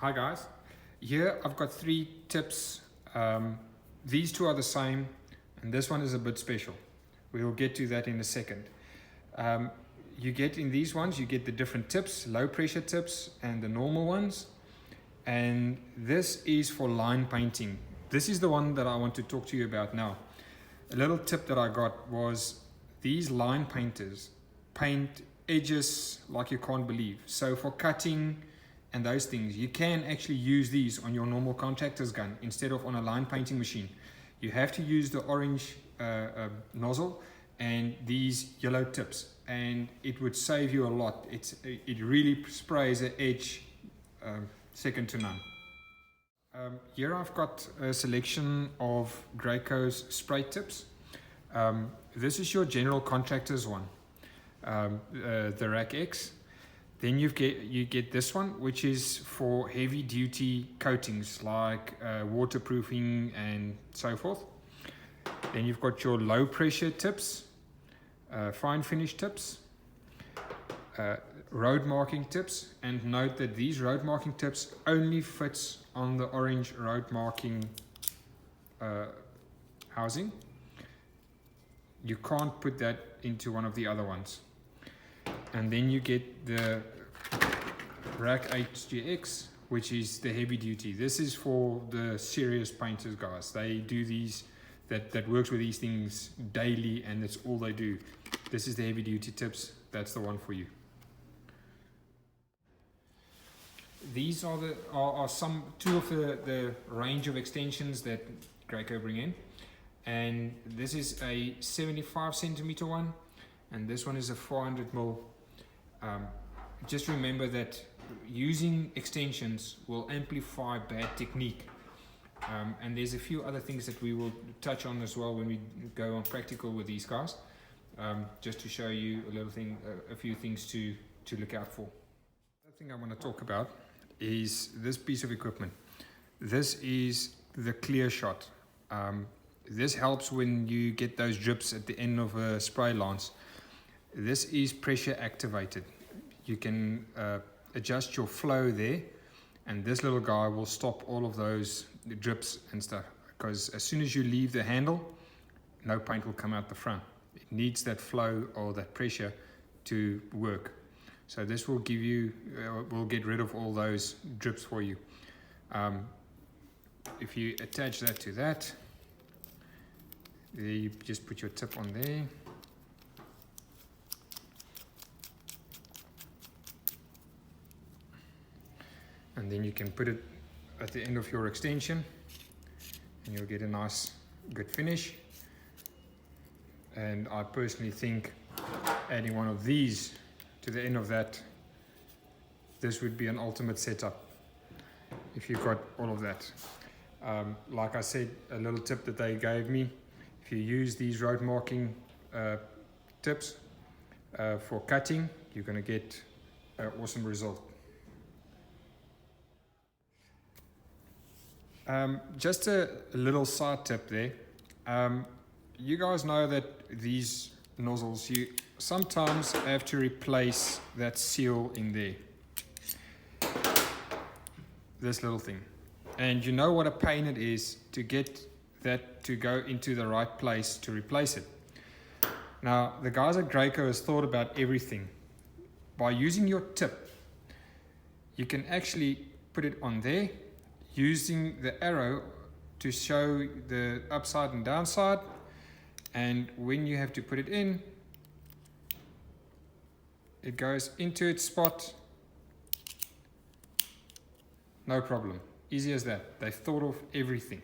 Hi guys, here I've got 3 tips. These 2 are the same and this one is a bit special. We will get to that in a second. You get in these ones, you get the different tips, low pressure tips and the normal ones. And this is for line painting. This is the one that I want to talk to you about now. A little tip that I got was these line painters paint edges like you can't believe. So for cutting and those things, you can actually use these on your normal contractor's gun instead of on a line painting machine. You have to use the orange nozzle and these yellow tips, and it would save you a lot. It really sprays the edge second to none. Here I've got a selection of Graco's spray tips. This is your general contractor's one, the Rack X. Then you get this one, which is for heavy duty coatings like waterproofing and so forth. Then you've got your low pressure tips, fine finish tips, road marking tips, and note that these road marking tips only fits on the orange road marking housing. You can't put that into one of the other ones. And then you get the Rack HGX, which is the heavy duty. This is for the serious painters, guys. They do these, that works with these things daily, and that's all they do. This is the heavy duty tips. That's the one for you. These are two of the range of extensions that Graco bring in, and this is a 75 centimeter one, and this one is a 400 mil. Just remember that using extensions will amplify bad technique, and there's a few other things that we will touch on as well when we go on practical with these guys, just to show you a few things to look out for. The other thing I want to talk about is this piece of equipment. This is the clear shot. This helps when you get those drips at the end of a spray lance. This is pressure activated. You can adjust your flow there, and this little guy will stop all of those drips and stuff, because as soon as you leave the handle, no paint will come out the front. It needs that flow or that pressure to work. So this will give you, will get rid of all those drips for you. If you attach that to that, you just put your tip on there. And then you can put it at the end of your extension and you'll get a nice good finish. And I personally think adding one of these to the end of that, this would be an ultimate setup if you've got all of that. Like I said, a little tip that they gave me, if you use these road marking tips for cutting, you're going to get an awesome result. Just a little side tip there. You guys know that these nozzles, you sometimes have to replace that seal in there. This little thing. And you know what a pain it is to get that to go into the right place to replace it. Now, the guys at Graco has thought about everything. By using your tip, you can actually put it on there, using the arrow to show the upside and downside, and when you have to put it in, it goes into its spot. No problem. Easy as that. They've thought of everything.